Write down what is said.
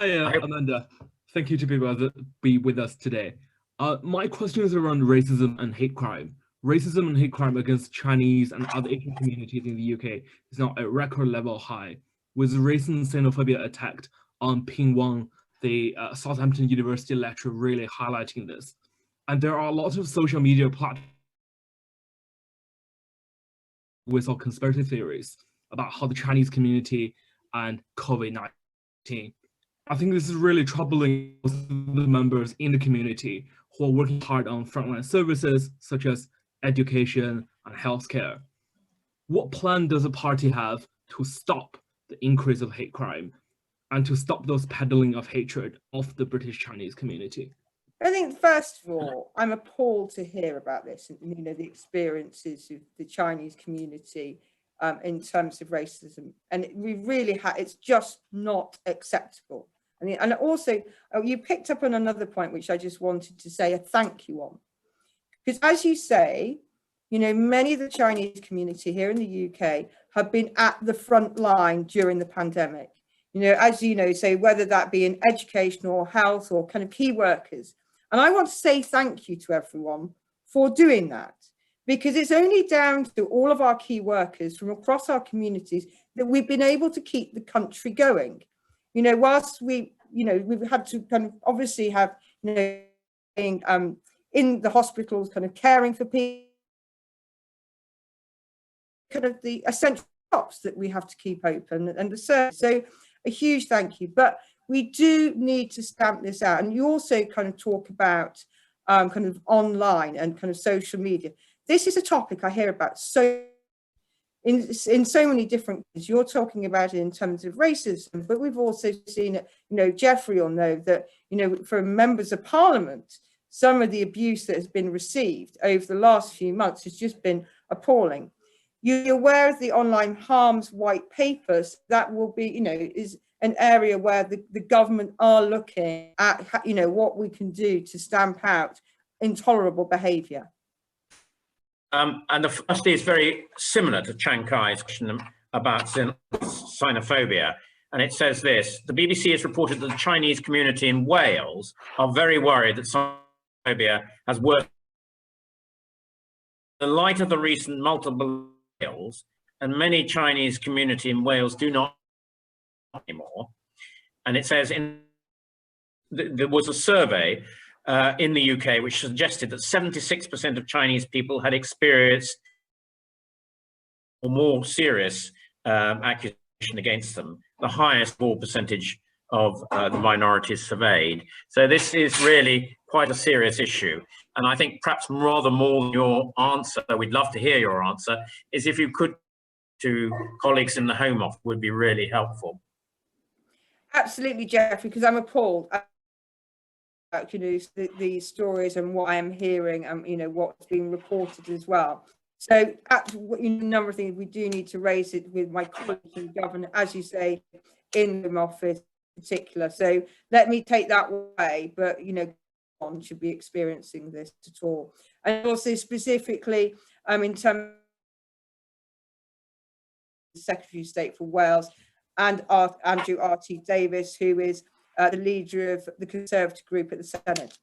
Hi, Amanda. Thank you to be with us today. My question is around racism and hate crime. Racism and hate crime against Chinese and other Asian communities in the UK is now at record level high, with recent xenophobia attack on Ping Wang, the Southampton University lecturer, really highlighting this. And there are a lot of social media platforms with all conspiracy theories about how the Chinese community and COVID-19. I think this is really troubling for the members in the community who are working hard on frontline services such as education and healthcare. What plan does the party have to stop the increase of hate crime and to stop those peddling of hatred of the British Chinese community? I think, first of all, I'm appalled to hear about this and, the experiences of the Chinese community in terms of racism. And we really it's just not acceptable. And also, you picked up on another point, which I just wanted to say a thank you on. Because as you say, many of the Chinese community here in the UK have been at the front line during the pandemic. As you know, so whether that be in education or health or kind of key workers. And I want to say thank you to everyone for doing that, because it's only down to all of our key workers from across our communities that we've been able to keep the country going. Whilst we've had to kind of obviously have, being in the hospitals, kind of caring for people, kind of the essential shops that we have to keep open and the service. So a huge thank you. But we do need to stamp this out. And you also kind of talk about kind of online and kind of social media. This is a topic I hear about in so many different ways. You're talking about it in terms of racism, but we've also seen it, Jeffrey will know that, from members of parliament, some of the abuse that has been received over the last few months has just been appalling. You're aware of the online harms white papers that will be, is an area where the government are looking at, what we can do to stamp out intolerable behaviour. And the first is very similar to Chiang Kai's question about xenophobia. And it says this: the BBC has reported that the Chinese community in Wales are very worried that xenophobia has worsened. In the light of the recent multiple Wales, and many Chinese community in Wales do not anymore. And it says there was a survey in the UK which suggested that 76% of Chinese people had experienced or more serious accusation against them, the highest of all percentage of the minorities surveyed. So this is really quite a serious issue. And I think perhaps rather more than your answer, we'd love to hear your answer, is if you could to colleagues in the Home Office would be really helpful. Absolutely, Jeffrey, because I'm appalled at the stories and what I am hearing and what's being reported as well. So a number of things we do need to raise it with my colleagues in government, as you say, in the Home Office in particular. So let me take that away, but one should be experiencing this at all. And also specifically in terms of the Secretary of State for Wales and Andrew R.T. Davis, who is the leader of the Conservative group at the Senate.